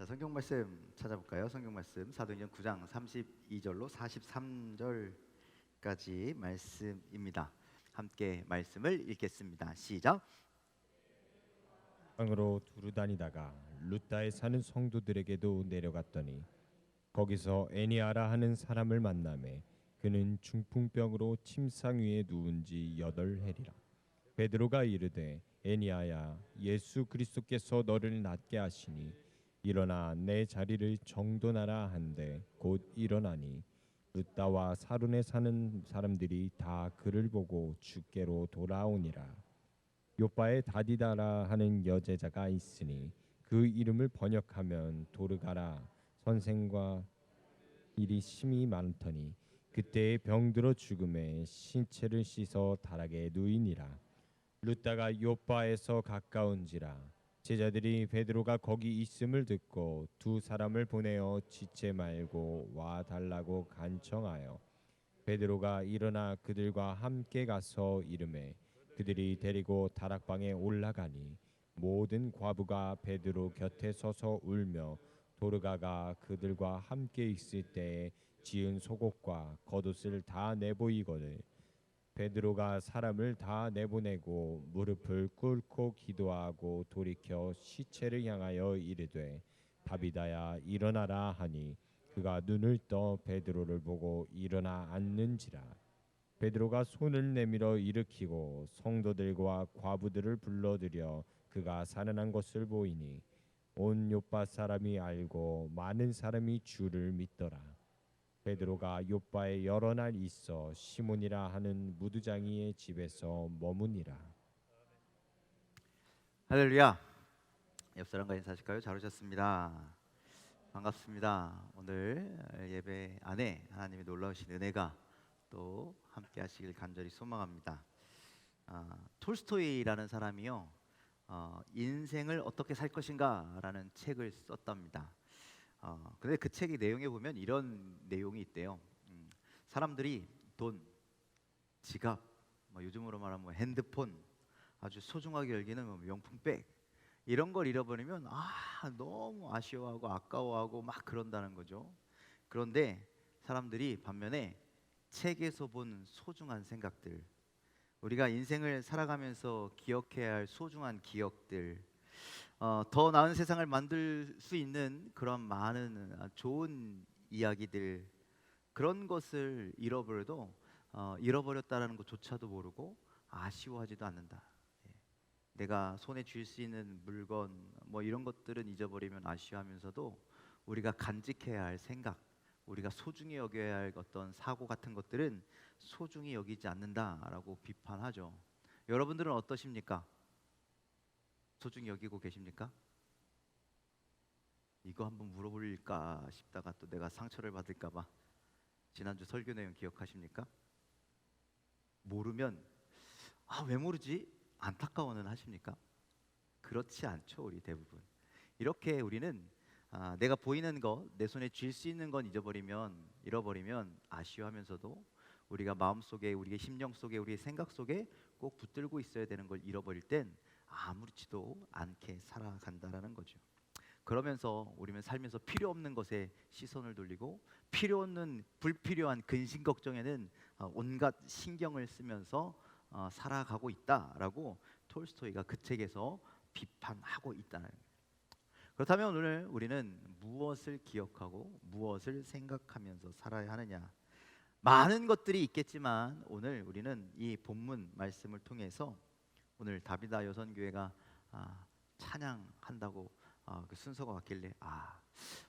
자, 성경 말씀 찾아볼까요? 성경 말씀 사도행전 9장 32절로 43절까지 말씀입니다. 함께 말씀을 읽겠습니다. 시작. 땅으로 두루 다니다가 루다에 사는 성도들에게도 내려갔더니 거기서 애니아라 하는 사람을 만나매 그는 중풍병으로 침상 위에 누운 지 8해리라. 베드로가 이르되 애니아야, 예수 그리스도께서 너를 낫게 하시니 일어나 내 자리를 정돈하라 한데 곧 일어나니 루다와 사론에 사는 사람들이 다 그를 보고 주께로 돌아오니라. 요바에 다디다라 하는 여제자가 있으니 그 이름을 번역하면 도르가라. 선생과 일이 심히 많더니 그때에 병들어 죽음에 신체를 씻어 다락에 누이니라. 루다가 요바에서 가까운지라 제자들이 베드로가 거기 있음을 듣고 두 사람을 보내어 지체 말고 와 달라고 간청하여 베드로가 일어나 그들과 함께 가서 이르매 그들이 데리고 다락방에 올라가니 모든 과부가 베드로 곁에 서서 울며 도르가가 그들과 함께 있을 때에 지은 속옷과 겉옷을 다 내보이거늘 베드로가 사람을 다 내보내고 무릎을 꿇고 기도하고 돌이켜 시체를 향하여 이르되 다비다야 일어나라 하니 그가 눈을 떠 베드로를 보고 일어나 앉는지라. 베드로가 손을 내밀어 일으키고 성도들과 과부들을 불러들여 그가 살아난 것을 보이니 온 요파 사람이 알고 많은 사람이 주를 믿더라. 베드로가 요바에 여러 날 있어 시몬이라 하는 무두장이의 집에서 머무니라. 할렐루야. 옆 사람과 인사하실까요? 잘 오셨습니다. 반갑습니다. 오늘 예배 안에 하나님이 놀라우신 은혜가 또 함께 하시길 간절히 소망합니다. 톨스토이라는 사람이요, 인생을 어떻게 살 것인가라는 책을 썼답니다. 근데 그 책의 내용에 보면 이런 내용이 있대요. 사람들이 돈, 지갑, 요즘으로 말하면 핸드폰, 아주 소중하게 여기는 명품백 이런 걸 잃어버리면 너무 아쉬워하고 아까워하고 막 그런다는 거죠. 그런데 사람들이 반면에 책에서 본 소중한 생각들, 우리가 인생을 살아가면서 기억해야 할 소중한 기억들, 더 나은 세상을 만들 수 있는 그런 많은 좋은 이야기들, 그런 것을 잃어버려도 잃어버렸다라는 것조차도 모르고 아쉬워하지도 않는다. 예. 내가 손에 쥘 수 있는 물건 이런 것들은 잊어버리면 아쉬워하면서도 우리가 간직해야 할 생각, 우리가 소중히 여겨야 할 어떤 사고 같은 것들은 소중히 여기지 않는다라고 비판하죠. 여러분들은 어떠십니까? 소중히 여기고 계십니까? 이거 한번 물어볼까 싶다가 또 내가 상처를 받을까 봐. 지난주 설교 내용 기억하십니까? 모르면 왜 모르지? 안타까워는 하십니까? 그렇지 않죠. 우리 대부분 이렇게 우리는 내가 보이는 것, 내 손에 쥘 수 있는 건 잃어버리면 아쉬워하면서도 우리가 마음속에, 우리의 심령 속에, 우리의 생각 속에 꼭 붙들고 있어야 되는 걸 잃어버릴 땐 아무렇지도 않게 살아간다라는 거죠. 그러면서 우리는 살면서 필요 없는 것에 시선을 돌리고 필요 없는 불필요한 근심 걱정에는 온갖 신경을 쓰면서 살아가고 있다라고 톨스토이가 그 책에서 비판하고 있다는 거예요. 그렇다면 오늘 우리는 무엇을 기억하고 무엇을 생각하면서 살아야 하느냐? 많은 것들이 있겠지만 오늘 우리는 이 본문 말씀을 통해서 오늘 다비다 여선교회가 찬양한다고 그 순서가 왔길래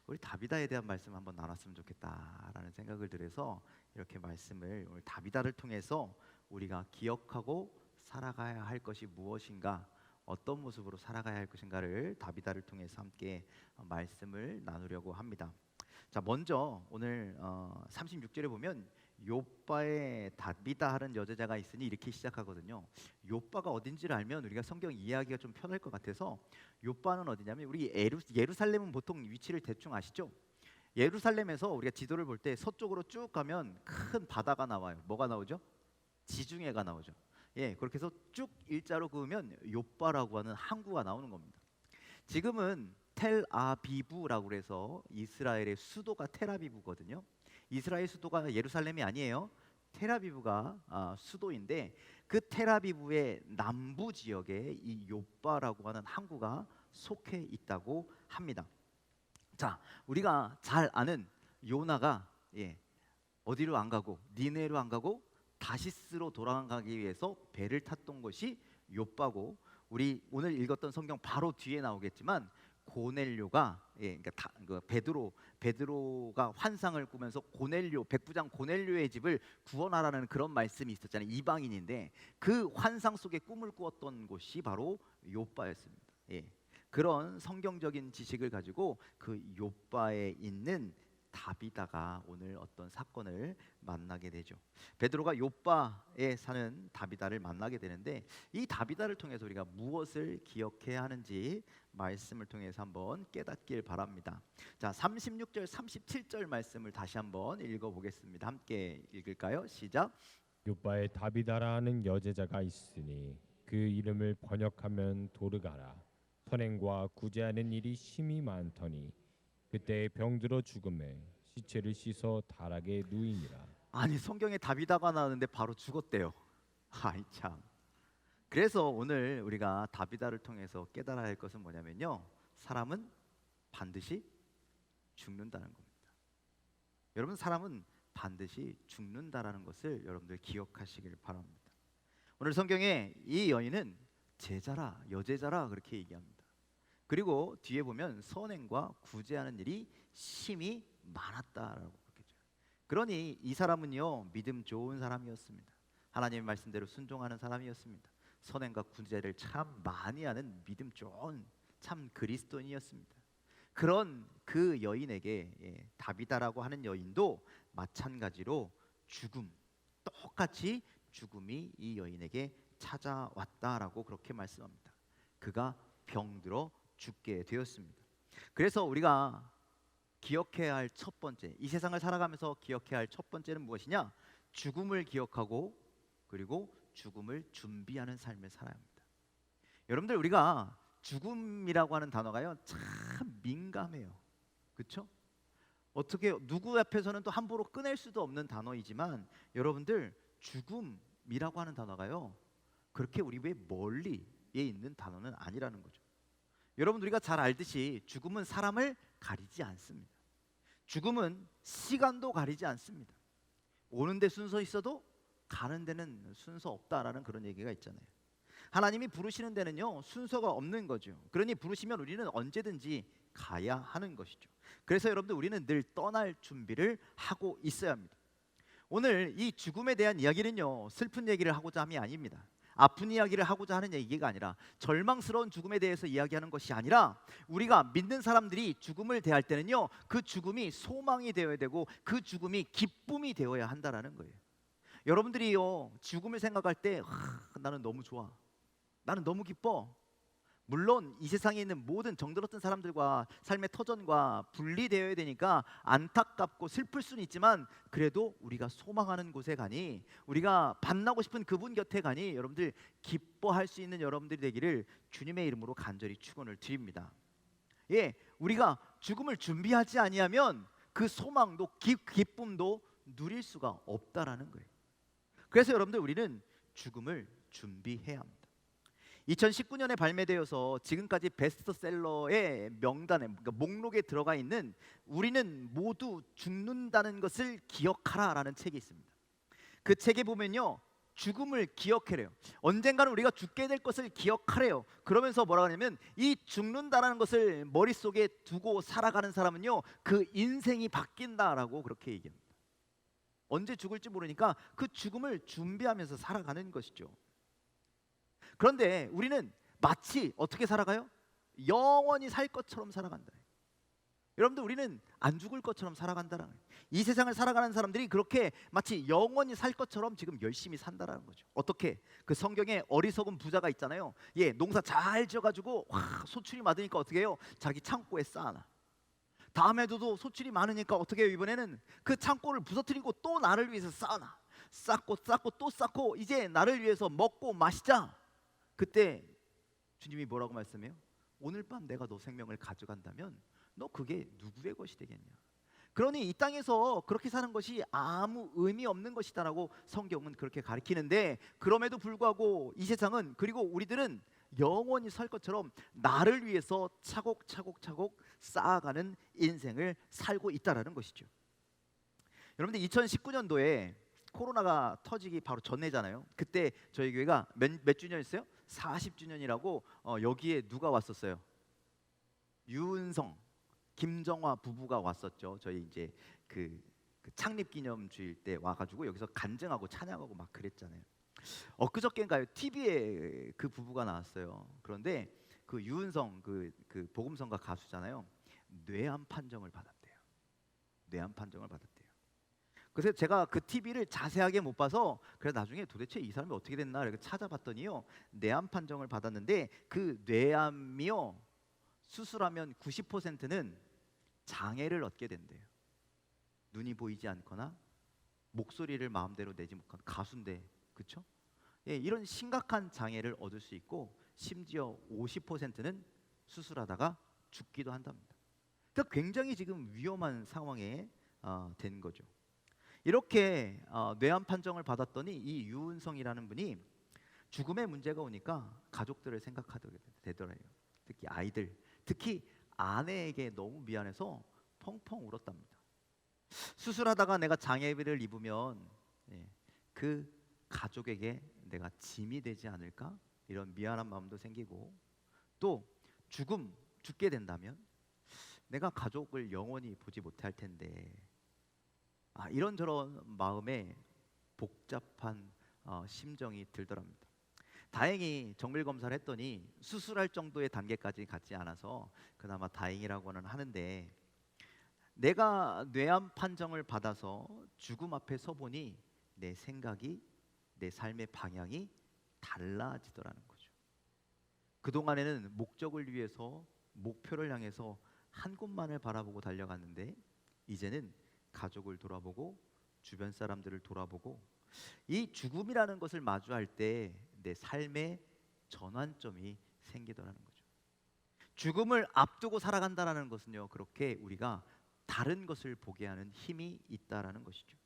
우리 다비다에 대한 말씀 한번 나눴으면 좋겠다라는 생각을 들여서 이렇게 말씀을 오늘 다비다를 통해서 우리가 기억하고 살아가야 할 것이 무엇인가, 어떤 모습으로 살아가야 할 것인가를 다비다를 통해서 함께 말씀을 나누려고 합니다. 자, 먼저 오늘 36절에 보면 요바에 다비다 하는 여자가 있으니 이렇게 시작하거든요. 요바가 어딘지를 알면 우리가 성경 이해하기가 좀 편할 것 같아서, 요바는 어디냐면 우리 예루살렘은 보통 위치를 대충 아시죠? 예루살렘에서 우리가 지도를 볼 때 서쪽으로 쭉 가면 큰 바다가 나와요. 뭐가 나오죠? 지중해가 나오죠. 예, 그렇게 해서 쭉 일자로 그으면 요바라고 하는 항구가 나오는 겁니다. 지금은 텔아비브라고 그래서 이스라엘의 수도가 텔아비브거든요. 이스라엘 수도가 예루살렘이 아니에요. 텔아비브가 수도인데 그 텔아비브의 남부 지역에 이 요바라고 하는 항구가 속해 있다고 합니다. 자, 우리가 잘 아는 요나가 어디로 안 가고 니네로 안 가고 다시스로 돌아가기 위해서 배를 탔던 것이 요바고, 우리 오늘 읽었던 성경 바로 뒤에 나오겠지만 고넬료가 그러니까 베드로가 환상을 꾸면서 백부장 고넬료의 집을 구원하라는 그런 말씀이 있었잖아요. 이방인인데 그 환상 속에 꿈을 꾸었던 곳이 바로 요바였습니다. 그런 성경적인 지식을 가지고 그 요바에 있는 다비다가 오늘 어떤 사건을 만나게 되죠. 베드로가 요바에 사는 다비다를 만나게 되는데, 이 다비다를 통해서 우리가 무엇을 기억해야 하는지 말씀을 통해서 한번 깨닫길 바랍니다. 자, 36절 37절 말씀을 다시 한번 읽어보겠습니다. 함께 읽을까요? 시작. 요바에 다비다라 하는 여제자가 있으니 그 이름을 번역하면 도르가라. 선행과 구제하는 일이 심히 많더니 그때 병들어 죽음에 시체를 씻어 다락에 누이니라. 아니, 성경에 다비다가 나오는데 바로 죽었대요. 아이 참. 그래서 오늘 우리가 다비다를 통해서 깨달아야 할 것은 뭐냐면요, 사람은 반드시 죽는다는 겁니다. 여러분, 사람은 반드시 죽는다라는 것을 여러분들 기억하시길 바랍니다. 오늘 성경에 이 여인은 제자라, 여제자라 그렇게 얘기합니다. 그리고 뒤에 보면 선행과 구제하는 일이 심히 많았다라고 그러죠. 그러니 이 사람은요, 믿음 좋은 사람이었습니다. 하나님의 말씀대로 순종하는 사람이었습니다. 선행과 구제를 참 많이 하는 믿음 좋은 참 그리스도인이었습니다. 그런 그 여인에게 다비다라고 하는 여인도 마찬가지로 똑같이 죽음이 이 여인에게 찾아왔다라고 그렇게 말씀합니다. 그가 병들어 죽게 되었습니다. 그래서 우리가 기억해야 할 첫 번째, 이 세상을 살아가면서 기억해야 할 첫 번째는 무엇이냐? 죽음을 기억하고 그리고 죽음을 준비하는 삶을 살아야 합니다. 여러분들, 우리가 죽음이라고 하는 단어가요, 참 민감해요. 그렇죠? 어떻게 누구 앞에서는 또 함부로 꺼낼 수도 없는 단어이지만, 여러분들, 죽음이라고 하는 단어가요, 그렇게 우리 왜 멀리에 있는 단어는 아니라는 거죠. 여러분, 우리가 잘 알듯이 죽음은 사람을 가리지 않습니다. 죽음은 시간도 가리지 않습니다. 오는 데 순서 있어도 가는 데는 순서 없다라는 그런 얘기가 있잖아요. 하나님이 부르시는 데는요, 순서가 없는 거죠. 그러니 부르시면 우리는 언제든지 가야 하는 것이죠. 그래서 여러분들, 우리는 늘 떠날 준비를 하고 있어야 합니다. 오늘 이 죽음에 대한 이야기는요, 슬픈 얘기를 하고자 함이 아닙니다. 아픈 이야기를 하고자 하는 얘기가 아니라, 절망스러운 죽음에 대해서 이야기하는 것이 아니라, 우리가 믿는 사람들이 죽음을 대할 때는요, 그 죽음이 소망이 되어야 되고 그 죽음이 기쁨이 되어야 한다라는 거예요. 여러분들이요, 죽음을 생각할 때 나는 너무 좋아, 나는 너무 기뻐. 물론 이 세상에 있는 모든 정들었던 사람들과 삶의 터전과 분리되어야 되니까 안타깝고 슬플 수는 있지만, 그래도 우리가 소망하는 곳에 가니, 우리가 만나고 싶은 그분 곁에 가니, 여러분들 기뻐할 수 있는 여러분들이 되기를 주님의 이름으로 간절히 축원을 드립니다. 우리가 죽음을 준비하지 아니하면 그 소망도 기쁨도 누릴 수가 없다라는 거예요. 그래서 여러분들, 우리는 죽음을 준비해야 합니다. 2019년에 발매되어서 지금까지 베스트셀러의 명단에, 그러니까 목록에 들어가 있는 우리는 모두 죽는다는 것을 기억하라라는 책이 있습니다. 그 책에 보면요, 죽음을 기억해래요. 언젠가는 우리가 죽게 될 것을 기억하래요. 그러면서 뭐라고 하냐면, 이 죽는다라는 것을 머릿속에 두고 살아가는 사람은요, 그 인생이 바뀐다라고 그렇게 얘기합니다. 언제 죽을지 모르니까 그 죽음을 준비하면서 살아가는 것이죠. 그런데 우리는 마치 어떻게 살아가요? 영원히 살 것처럼 살아간다. 여러분들, 우리는 안 죽을 것처럼 살아간다는 거예요. 이 세상을 살아가는 사람들이 그렇게 마치 영원히 살 것처럼 지금 열심히 산다라는 거죠. 어떻게? 그 성경에 어리석은 부자가 있잖아요. 농사 잘 지어가지고 소출이 많으니까 어떻게 해요? 자기 창고에 쌓아놔. 다음에도 소출이 많으니까 어떻게 해요? 이번에는 그 창고를 부서뜨리고 또 나를 위해서 쌓아놔. 쌓고 또 쌓고, 이제 나를 위해서 먹고 마시자. 그때 주님이 뭐라고 말씀해요? 오늘 밤 내가 너 생명을 가져간다면 너 그게 누구의 것이 되겠냐. 그러니 이 땅에서 그렇게 사는 것이 아무 의미 없는 것이다라고 성경은 그렇게 가르치는데, 그럼에도 불구하고 이 세상은, 그리고 우리들은 영원히 살 것처럼 나를 위해서 차곡차곡 쌓아가는 인생을 살고 있다라는 것이죠. 여러분들 2019년도에 코로나가 터지기 바로 전에잖아요. 그때 저희 교회가 몇 주년이었어요? 40주년이라고 여기에 누가 왔었어요? 유은성, 김정화 부부가 왔었죠. 저희 이제 그 창립 기념주일 때 와가지고 여기서 간증하고 찬양하고 막 그랬잖아요. 엊그저께인가요? TV에 그 부부가 나왔어요. 그런데 그 유은성 그 복음성가 가수잖아요. 뇌암 판정을 받았대요. 뇌암 판정을 받았대요. 그래서 제가 그 TV를 자세하게 못 봐서 그래 나중에 도대체 이 사람이 어떻게 됐나 이렇게 찾아봤더니요, 뇌암 판정을 받았는데 그 뇌암이요, 수술하면 90%는 장애를 얻게 된대요. 눈이 보이지 않거나 목소리를 마음대로 내지 못한 가수인데, 그렇죠? 예, 이런 심각한 장애를 얻을 수 있고 심지어 50%는 수술하다가 죽기도 한답니다. 그러니까 굉장히 지금 위험한 상황에 된 거죠. 이렇게 뇌암 판정을 받았더니 이 유은성이라는 분이 죽음의 문제가 오니까 가족들을 생각하게 되더래요. 특히 아이들, 특히 아내에게 너무 미안해서 펑펑 울었답니다. 수술하다가 내가 장애를 입으면 그 가족에게 내가 짐이 되지 않을까, 이런 미안한 마음도 생기고, 또 죽게 된다면 내가 가족을 영원히 보지 못할 텐데, 이런저런 마음에 복잡한 심정이 들더랍니다. 다행히 정밀 검사를 했더니 수술할 정도의 단계까지 갔지 않아서 그나마 다행이라고는 하는데, 내가 뇌암 판정을 받아서 죽음 앞에 서보니 내 생각이, 내 삶의 방향이 달라지더라는 거죠. 그동안에는 목적을 위해서, 목표를 향해서 한 곳만을 바라보고 달려갔는데 이제는 가족을 돌아보고 주변 사람들을 돌아보고, 이 죽음이라는 것을 마주할 때 내 삶의 전환점이 생기더라는 거죠. 죽음을 앞두고 살아간다라는 것은요, 그렇게 우리가 다른 것을 보게 하는 힘이 있다라는 것이죠.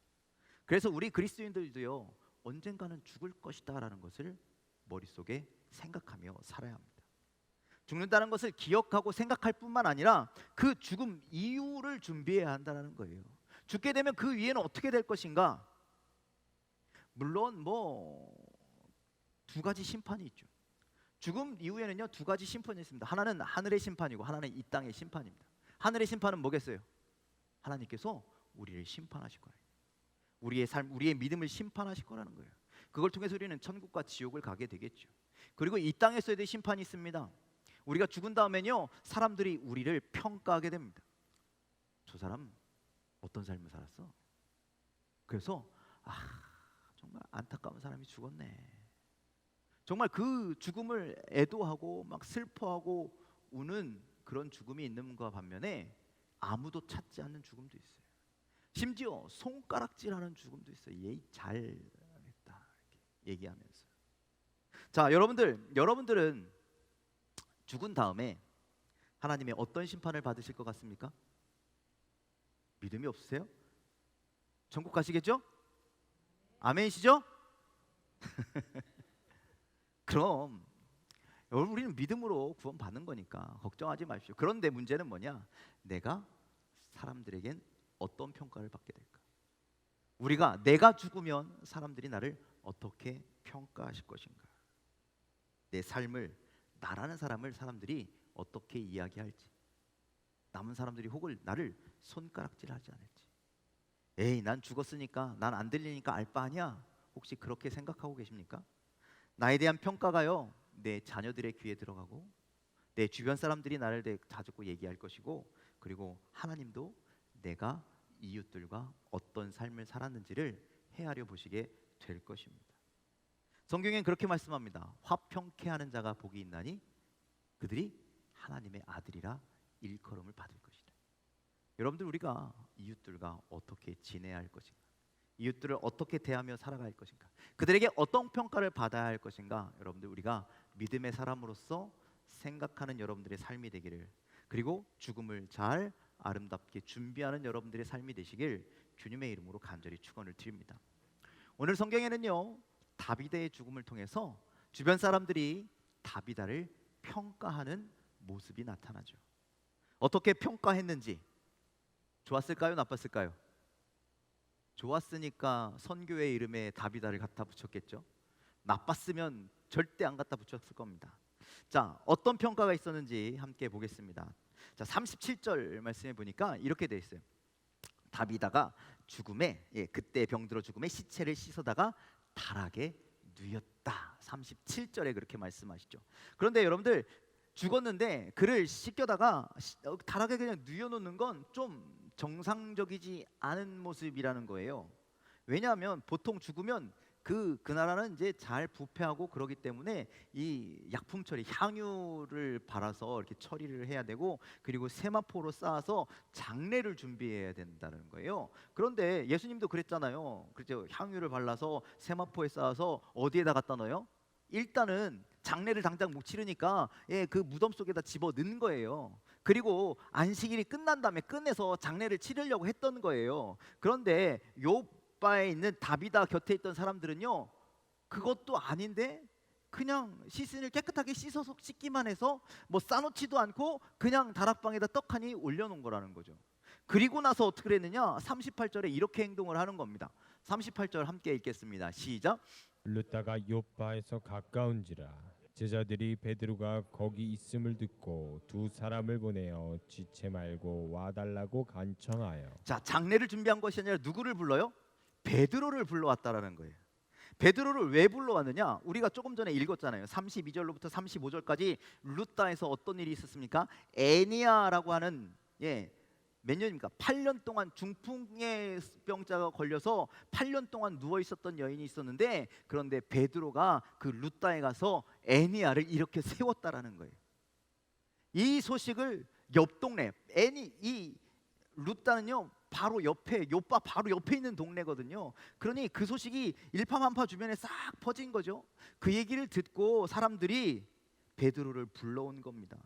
그래서 우리 그리스도인들도요, 언젠가는 죽을 것이다라는 것을 머릿속에 생각하며 살아야 합니다. 죽는다는 것을 기억하고 생각할 뿐만 아니라 그 죽음 이후를 준비해야 한다는 거예요. 죽게 되면 그 위에는 어떻게 될 것인가? 물론 두 가지 심판이 있죠. 죽음 이후에는요, 두 가지 심판이 있습니다. 하나는 하늘의 심판이고 하나는 이 땅의 심판입니다. 하늘의 심판은 뭐겠어요? 하나님께서 우리를 심판하실 거예요. 우리의 삶, 우리의 믿음을 심판하실 거라는 거예요. 그걸 통해서 우리는 천국과 지옥을 가게 되겠죠. 그리고 이 땅에서의 심판이 있습니다. 우리가 죽은 다음에는요, 사람들이 우리를 평가하게 됩니다. 저 사람 어떤 삶을 살았어? 그래서 정말 안타까운 사람이 죽었네. 정말 그 죽음을 애도하고 막 슬퍼하고 우는 그런 죽음이 있는가 반면에 아무도 찾지 않는 죽음도 있어요. 심지어 손가락질하는 죽음도 있어요. 얘 잘했다 이렇게 얘기하면서. 자, 여러분들은 죽은 다음에 하나님의 어떤 심판을 받으실 것 같습니까? 믿음이 없으세요? 천국 가시겠죠? 아멘이시죠? 그럼 여러분, 우리는 믿음으로 구원받는 거니까 걱정하지 마십시오. 그런데 문제는 뭐냐? 내가 사람들에겐 어떤 평가를 받게 될까? 내가 죽으면 사람들이 나를 어떻게 평가하실 것인가? 내 삶을, 나라는 사람을 사람들이 어떻게 이야기할지, 남은 사람들이 혹은 나를 손가락질하지 않을지. 에이, 난 죽었으니까, 난 안 들리니까 알 바 아니야. 혹시 그렇게 생각하고 계십니까? 나에 대한 평가가요, 내 자녀들의 귀에 들어가고 내 주변 사람들이 나를 다잡고 얘기할 것이고, 그리고 하나님도 내가 이웃들과 어떤 삶을 살았는지를 헤아려 보시게 될 것입니다. 성경엔 그렇게 말씀합니다. 화평케 하는 자가 복이 있나니 그들이 하나님의 아들이라 일컬음을 받을 것이다. 여러분들, 우리가 이웃들과 어떻게 지내야 할 것인가? 이웃들을 어떻게 대하며 살아갈 것인가? 그들에게 어떤 평가를 받아야 할 것인가? 여러분들, 우리가 믿음의 사람으로서 생각하는 여러분들의 삶이 되기를, 그리고 죽음을 잘 아름답게 준비하는 여러분들의 삶이 되시길 주님의 이름으로 간절히 축원을 드립니다. 오늘 성경에는요, 다비다의 죽음을 통해서 주변 사람들이 다비다를 평가하는 모습이 나타나죠. 어떻게 평가했는지, 좋았을까요? 나빴을까요? 좋았으니까 선교의 이름에 다비다를 갖다 붙였겠죠. 나빴으면 절대 안 갖다 붙였을 겁니다. 자, 어떤 평가가 있었는지 함께 보겠습니다. 자, 37절 말씀해 보니까 이렇게 돼 있어요. 다비다가 죽음에, 그때 병들어 죽음에 시체를 씻어다가 달악에 누였다. 37절에 그렇게 말씀하시죠. 그런데 여러분들, 죽었는데 그를 씻겨다가 달악에 그냥 누여놓는 건 좀 정상적이지 않은 모습이라는 거예요. 왜냐하면 보통 죽으면 그 나라는 이제 잘 부패하고 그러기 때문에 이 약품 처리, 향유를 발라서 이렇게 처리를 해야 되고, 그리고 세마포로 쌓아서 장례를 준비해야 된다는 거예요. 그런데 예수님도 그랬잖아요. 그렇죠? 향유를 발라서 세마포에 쌓아서 어디에다 갖다 넣어요? 일단은 장례를 당장 못 치르니까 그 무덤 속에다 집어 넣는 거예요. 그리고 안식일이 끝난 다음에 끝내서 장례를 치르려고 했던 거예요. 그런데 요바에 있는 다비다 곁에 있던 사람들은요, 그것도 아닌데 그냥 시신을 깨끗하게 씻어서 씻기만 해서 뭐 싸놓지도 않고 그냥 다락방에다 떡하니 올려놓은 거라는 거죠. 그리고 나서 어떻게 했느냐, 38절에 이렇게 행동을 하는 겁니다. 38절 함께 읽겠습니다. 시작. 르다가 요바에서 가까운지라 제자들이 베드로가 거기 있음을 듣고 두 사람을 보내어 지체 말고 와달라고 간청하여. 자, 장례를 준비한 것이 아니라 누구를 불러요? 베드로를 불러왔다라는 거예요. 베드로를 왜 불러왔느냐? 우리가 조금 전에 읽었잖아요. 32절로부터 35절까지 루다에서 어떤 일이 있었습니까? 애니아라고 하는, 몇 년입니까? 8년 동안 중풍의 병자가 걸려서 8년 동안 누워 있었던 여인이 있었는데, 그런데 베드로가 그 루다에 가서 애니아를 이렇게 세웠다라는 거예요. 이 소식을 옆 동네, 이 루다는요 바로 옆에, 요바 바로 옆에 있는 동네거든요. 그러니 그 소식이 일파만파 주변에 싹 퍼진 거죠. 그 얘기를 듣고 사람들이 베드로를 불러온 겁니다.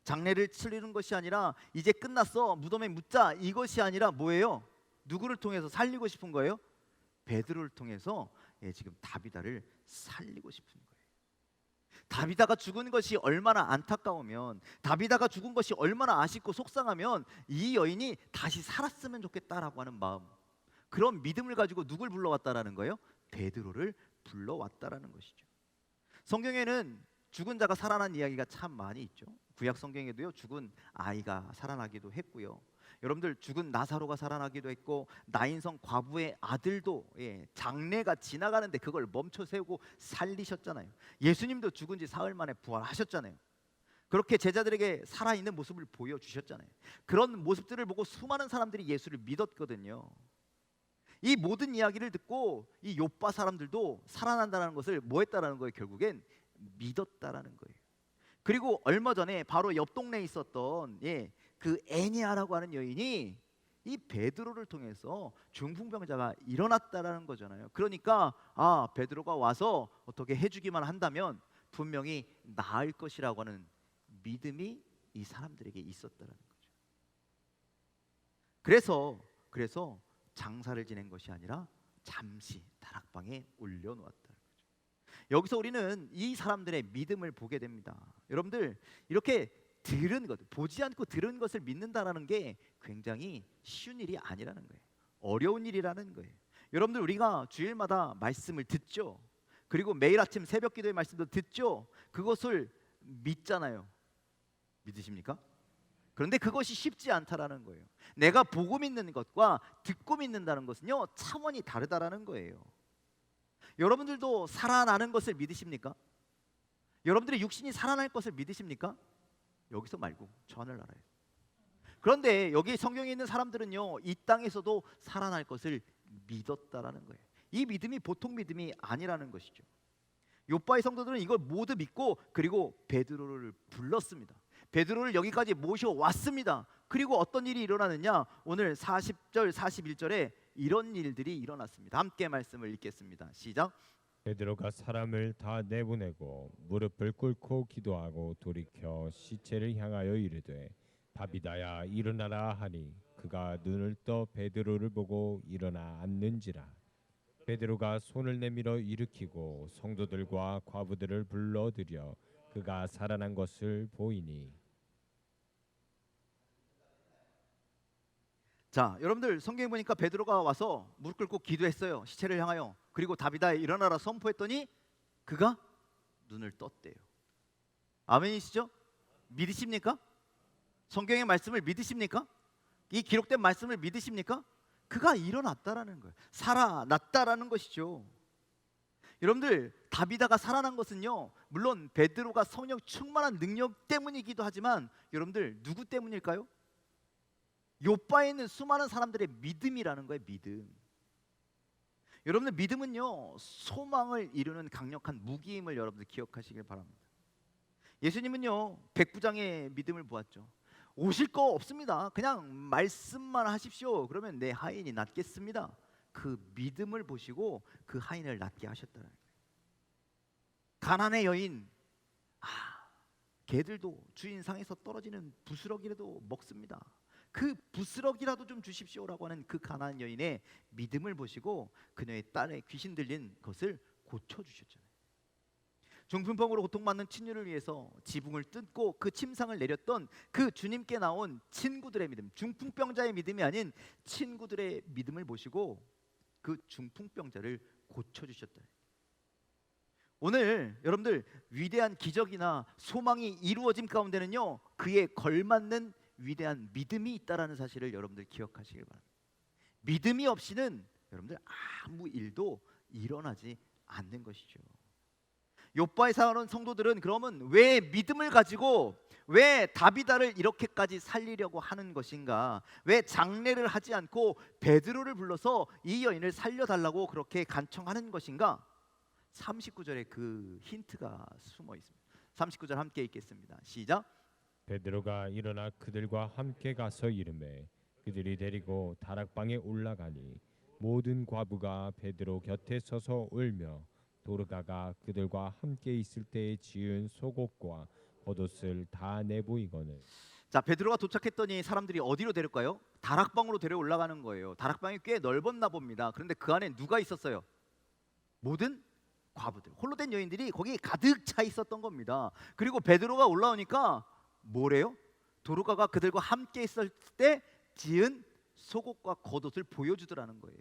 장례를 치르는 것이 아니라 이제 끝났어, 무덤에 묻자, 이것이 아니라 뭐예요? 누구를 통해서 살리고 싶은 거예요? 베드로를 통해서 지금 다비다를 살리고 싶은 거예요. 다비다가 죽은 것이 얼마나 안타까우면, 다비다가 죽은 것이 얼마나 아쉽고 속상하면 이 여인이 다시 살았으면 좋겠다라고 하는 마음, 그런 믿음을 가지고 누굴 불러왔다라는 거예요? 베드로를 불러왔다라는 것이죠. 성경에는 죽은 자가 살아난 이야기가 참 많이 있죠. 구약 성경에도요, 죽은 아이가 살아나기도 했고요. 여러분들, 죽은 나사로가 살아나기도 했고, 나인성 과부의 아들도 장례가 지나가는데 그걸 멈춰 세우고 살리셨잖아요. 예수님도 죽은 지 사흘 만에 부활하셨잖아요. 그렇게 제자들에게 살아있는 모습을 보여주셨잖아요. 그런 모습들을 보고 수많은 사람들이 예수를 믿었거든요. 이 모든 이야기를 듣고 이 요빠 사람들도 살아난다는 것을 뭐 했다라는 거예요? 결국엔 믿었다라는 거예요. 그리고 얼마 전에 바로 옆 동네에 있었던 그 애니아라고 하는 여인이 이 베드로를 통해서 중풍병자가 일어났다라는 거잖아요. 그러니까 베드로가 와서 어떻게 해주기만 한다면 분명히 나을 것이라고 하는 믿음이 이 사람들에게 있었다라는 거죠. 그래서 장사를 지낸 것이 아니라 잠시 다락방에 올려놓았다. 여기서 우리는 이 사람들의 믿음을 보게 됩니다. 여러분들, 이렇게 들은 것, 보지 않고 들은 것을 믿는다라는 게 굉장히 쉬운 일이 아니라는 거예요. 어려운 일이라는 거예요. 여러분들, 우리가 주일마다 말씀을 듣죠. 그리고 매일 아침 새벽 기도의 말씀도 듣죠. 그것을 믿잖아요. 믿으십니까? 그런데 그것이 쉽지 않다라는 거예요. 내가 보고 믿는 것과 듣고 믿는다는 것은요, 차원이 다르다라는 거예요. 여러분들도 살아나는 것을 믿으십니까? 여러분들의 육신이 살아날 것을 믿으십니까? 여기서 말고 저 하늘나라에. 그런데 여기 성경에 있는 사람들은요, 이 땅에서도 살아날 것을 믿었다라는 거예요. 이 믿음이 보통 믿음이 아니라는 것이죠. 요바의 성도들은 이걸 모두 믿고, 그리고 베드로를 불렀습니다. 베드로를 여기까지 모셔왔습니다. 그리고 어떤 일이 일어나느냐, 오늘 40절 41절에 이런 일들이 일어났습니다. 함께 말씀을 읽겠습니다. 시작. 베드로가 사람을 다 내보내고 무릎을 꿇고 기도하고 돌이켜 시체를 향하여 이르되 다비다야 일어나라 하니 그가 눈을 떠 베드로를 보고 일어나 앉는지라. 베드로가 손을 내밀어 일으키고 성도들과 과부들을 불러들여 그가 살아난 것을 보이니. 자, 여러분들 성경에 보니까 베드로가 와서 무릎 꿇고 기도했어요. 시체를 향하여. 그리고 다비다 일어나라 선포했더니 그가 눈을 떴대요. 아멘이시죠? 믿으십니까? 성경의 말씀을 믿으십니까? 이 기록된 말씀을 믿으십니까? 그가 일어났다라는 거예요. 살아났다라는 것이죠. 여러분들 다비다가 살아난 것은요, 물론 베드로가 성령 충만한 능력 때문이기도 하지만 여러분들 누구 때문일까요? 요바에 있는 수많은 사람들의 믿음이라는 거예요. 믿음. 여러분들 믿음은요 소망을 이루는 강력한 무기임을 여러분들 기억하시길 바랍니다. 예수님은요 백부장의 믿음을 보았죠. 오실 거 없습니다. 그냥 말씀만 하십시오. 그러면 내 하인이 낫겠습니다. 그 믿음을 보시고 그 하인을 낫게 하셨다는 거예요. 가난의 여인, 개들도 주인 상에서 떨어지는 부스러기라도 먹습니다. 그 부스러기라도 좀 주십시오라고 하는 그 가난한 여인의 믿음을 보시고 그녀의 딸의 귀신 들린 것을 고쳐주셨잖아요. 중풍병으로 고통받는 친유를 위해서 지붕을 뜯고 그 침상을 내렸던 그 주님께 나온 친구들의 믿음, 중풍병자의 믿음이 아닌 친구들의 믿음을 보시고 그 중풍병자를 고쳐주셨다. 오늘 여러분들 위대한 기적이나 소망이 이루어짐 가운데는요 그에 걸맞는 위대한 믿음이 있다라는 사실을 여러분들 기억하시길 바랍니다. 믿음이 없이는 여러분들 아무 일도 일어나지 않는 것이죠. 욥바에 사는 성도들은 그러면 왜 믿음을 가지고 왜 다비다를 이렇게까지 살리려고 하는 것인가? 왜 장례를 하지 않고 베드로를 불러서 이 여인을 살려달라고 그렇게 간청하는 것인가? 39절에 그 힌트가 숨어 있습니다. 39절 함께 읽겠습니다. 시작. 베드로가 일어나 그들과 함께 가서 이르매 그들이 데리고 다락방에 올라가니 모든 과부가 베드로 곁에 서서 울며 도르가가 그들과 함께 있을 때에 지은 속옷과 겉옷을 다 내보이거늘. 자, 베드로가 도착했더니 사람들이 어디로 데려가요? 다락방으로 데려 올라가는 거예요. 다락방이 꽤 넓었나 봅니다. 그런데 그 안에 누가 있었어요? 모든 과부들, 홀로 된 여인들이 거기 가득 차 있었던 겁니다. 그리고 베드로가 올라오니까 뭐래요? 도르가가 그들과 함께 있을 때 지은 속옷과 겉옷을 보여주더라는 거예요.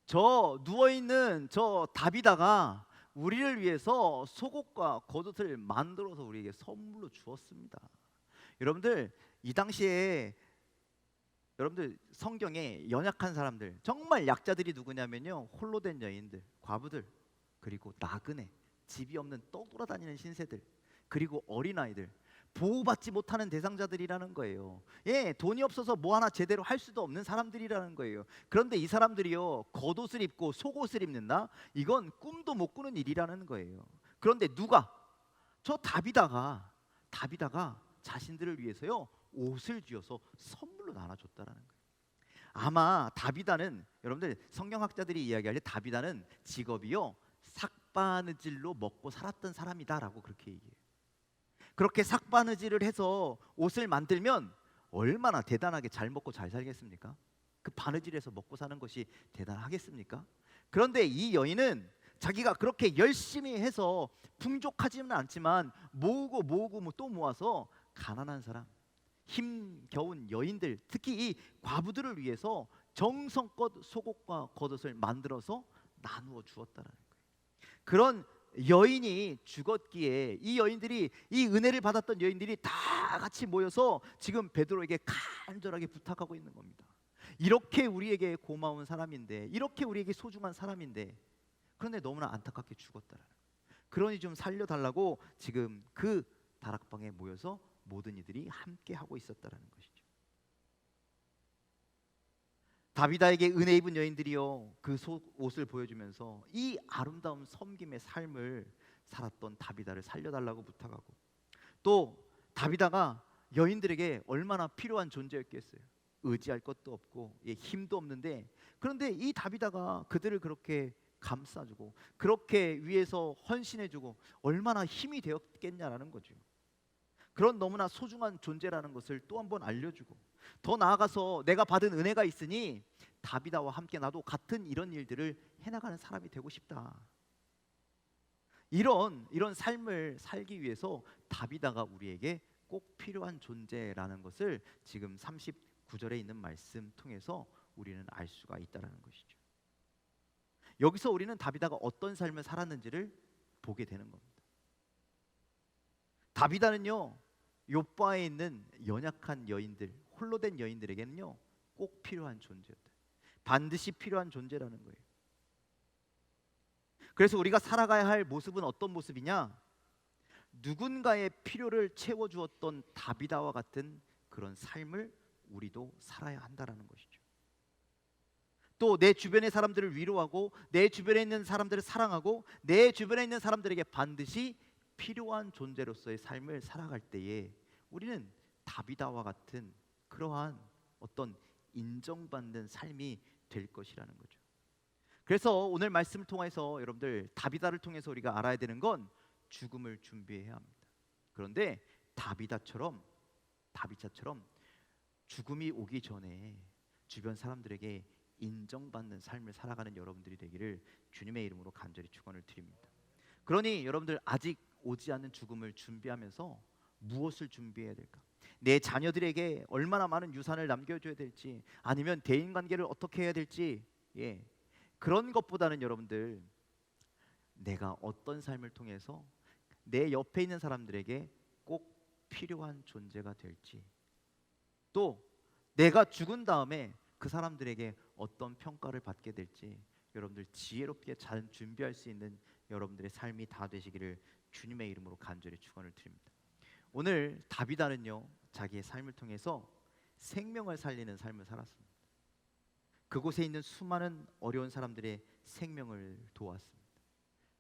저 누워있는 저 다비다가 우리를 위해서 속옷과 겉옷을 만들어서 우리에게 선물로 주었습니다. 여러분들 이 당시에 여러분들 성경에 연약한 사람들, 정말 약자들이 누구냐면요 홀로 된 여인들, 과부들, 그리고 나그네, 집이 없는 떠돌아다니는 신세들, 그리고 어린아이들, 보호받지 못하는 대상자들이라는 거예요. 예, 돈이 없어서 뭐 하나 제대로 할 수도 없는 사람들이라는 거예요. 그런데 이 사람들이요 겉옷을 입고 속옷을 입는다? 이건 꿈도 못 꾸는 일이라는 거예요. 그런데 누가? 저 다비다가 자신들을 위해서요 옷을 쥐어서 선물로 나눠줬다라는 거예요. 아마 다비다는 여러분들 성경학자들이 이야기할 때 다비다는 직업이요 삭바느질로 먹고 살았던 사람이다라고 그렇게 얘기해요. 그렇게 삭바느질을 해서 옷을 만들면 얼마나 대단하게 잘 먹고 잘 살겠습니까? 그 바느질해서 먹고 사는 것이 대단하겠습니까? 그런데 이 여인은 자기가 그렇게 열심히 해서 풍족하지는 않지만 모으고 또 모아서 가난한 사람, 힘겨운 여인들, 특히 이 과부들을 위해서 정성껏 속옷과 겉옷을 만들어서 나누어 주었다라는 거예요. 그런 여인이 죽었기에 이 여인들이, 이 은혜를 받았던 여인들이 다 같이 모여서 지금 베드로에게 간절하게 부탁하고 있는 겁니다. 이렇게 우리에게 고마운 사람인데, 이렇게 우리에게 소중한 사람인데, 그런데 너무나 안타깝게 죽었다라는 거예요. 그러니 좀 살려달라고 지금 그 다락방에 모여서 모든 이들이 함께 하고 있었다라는 것이죠. 다비다에게 은혜 입은 여인들이요 그 옷을 보여주면서 이 아름다운 섬김의 삶을 살았던 다비다를 살려달라고 부탁하고, 또 다비다가 여인들에게 얼마나 필요한 존재였겠어요. 의지할 것도 없고 힘도 없는데, 그런데 이 다비다가 그들을 그렇게 감싸주고 그렇게 위해서 헌신해주고 얼마나 힘이 되었겠냐라는 거죠. 그런 너무나 소중한 존재라는 것을 또 한 번 알려주고, 더 나아가서 내가 받은 은혜가 있으니 다비다와 함께 나도 같은 이런 일들을 해나가는 사람이 되고 싶다. 이런 삶을 살기 위해서 다비다가 우리에게 꼭 필요한 존재라는 것을 지금 39절에 있는 말씀 통해서 우리는 알 수가 있다는 것이죠. 여기서 우리는 다비다가 어떤 삶을 살았는지를 보게 되는 겁니다. 다비다는요, 욥바에 있는 연약한 여인들, 홀로 된 여인들에게는요 꼭 필요한 존재였다. 반드시 필요한 존재라는 거예요. 그래서 우리가 살아가야 할 모습은 어떤 모습이냐? 누군가의 필요를 채워주었던 다비다와 같은 그런 삶을 우리도 살아야 한다라는 것이죠. 또 내 주변의 사람들을 위로하고 내 주변에 있는 사람들을 사랑하고 내 주변에 있는 사람들에게 반드시 필요한 존재로서의 삶을 살아갈 때에 우리는 다비다와 같은 그러한 어떤 인정받는 삶이 될 것이라는 거죠. 그래서 오늘 말씀을 통해서 여러분들 다비다를 통해서 우리가 알아야 되는 건 죽음을 준비해야 합니다. 그런데 다비다처럼 죽음이 오기 전에 주변 사람들에게 인정받는 삶을 살아가는 여러분들이 되기를 주님의 이름으로 간절히 축원을 드립니다. 그러니 여러분들 아직 오지 않는 죽음을 준비하면서 무엇을 준비해야 될까? 내 자녀들에게 얼마나 많은 유산을 남겨줘야 될지, 아니면 대인관계를 어떻게 해야 될지, 그런 것보다는 여러분들 내가 어떤 삶을 통해서 내 옆에 있는 사람들에게 꼭 필요한 존재가 될지, 또 내가 죽은 다음에 그 사람들에게 어떤 평가를 받게 될지 여러분들 지혜롭게 잘 준비할 수 있는 여러분들의 삶이 다 되시기를 주님의 이름으로 간절히 축원을 드립니다. 오늘 다비다는요 자기의 삶을 통해서 생명을 살리는 삶을 살았습니다. 그곳에 있는 수많은 어려운 사람들의 생명을 도왔습니다.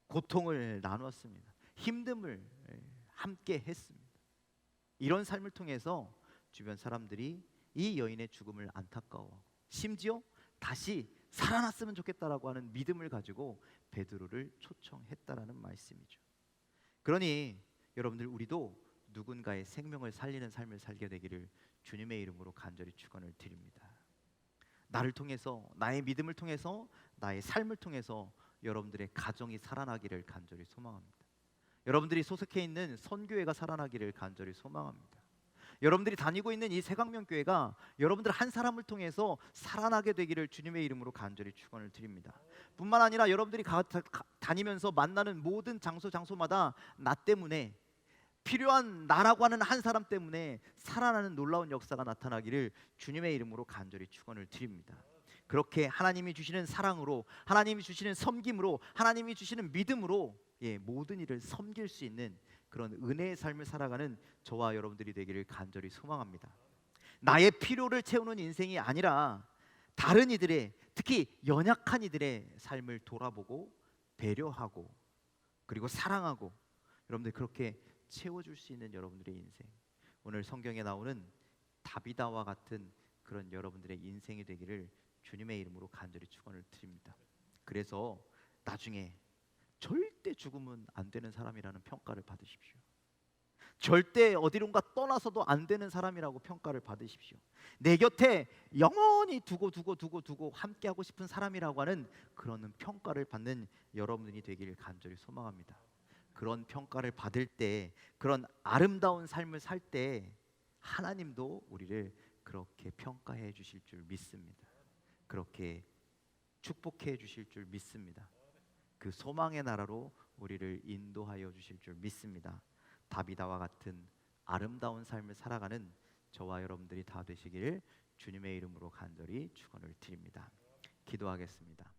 고통을 나누었습니다. 힘듦을 함께 했습니다. 이런 삶을 통해서 주변 사람들이 이 여인의 죽음을 안타까워하고 심지어 다시 살아났으면 좋겠다라고 하는 믿음을 가지고 베드로를 초청했다라는 말씀이죠. 그러니 여러분들 우리도 누군가의 생명을 살리는 삶을 살게 되기를 주님의 이름으로 간절히 축원을 드립니다. 나를 통해서, 나의 믿음을 통해서, 나의 삶을 통해서 여러분들의 가정이 살아나기를 간절히 소망합니다. 여러분들이 소속해 있는 선교회가 살아나기를 간절히 소망합니다. 여러분들이 다니고 있는 이 새강명교회가 여러분들 한 사람을 통해서 살아나게 되기를 주님의 이름으로 간절히 축원을 드립니다. 뿐만 아니라 여러분들이 다니면서 만나는 모든 장소마다 나 때문에, 필요한 나라고 하는 한 사람 때문에 살아나는 놀라운 역사가 나타나기를 주님의 이름으로 간절히 축원을 드립니다. 그렇게 하나님이 주시는 사랑으로, 하나님이 주시는 섬김으로, 하나님이 주시는 믿음으로 모든 일을 섬길 수 있는 그런 은혜의 삶을 살아가는 저와 여러분들이 되기를 간절히 소망합니다. 나의 필요를 채우는 인생이 아니라 다른 이들의, 특히 연약한 이들의 삶을 돌아보고 배려하고 그리고 사랑하고 여러분들 그렇게 채워줄 수 있는 여러분들의 인생, 오늘 성경에 나오는 다비다와 같은 그런 여러분들의 인생이 되기를 주님의 이름으로 간절히 축원을 드립니다. 그래서 나중에 절대 죽으면 안 되는 사람이라는 평가를 받으십시오. 절대 어디론가 떠나서도 안 되는 사람이라고 평가를 받으십시오. 내 곁에 영원히 두고 함께하고 싶은 사람이라고 하는 그런 평가를 받는 여러분이 되기를 간절히 소망합니다. 그런 평가를 받을 때, 그런 아름다운 삶을 살 때 하나님도 우리를 그렇게 평가해 주실 줄 믿습니다. 그렇게 축복해 주실 줄 믿습니다. 그 소망의 나라로 우리를 인도하여 주실 줄 믿습니다. 다비다와 같은 아름다운 삶을 살아가는 저와 여러분들이 다 되시기를 주님의 이름으로 간절히 축원을 드립니다. 기도하겠습니다.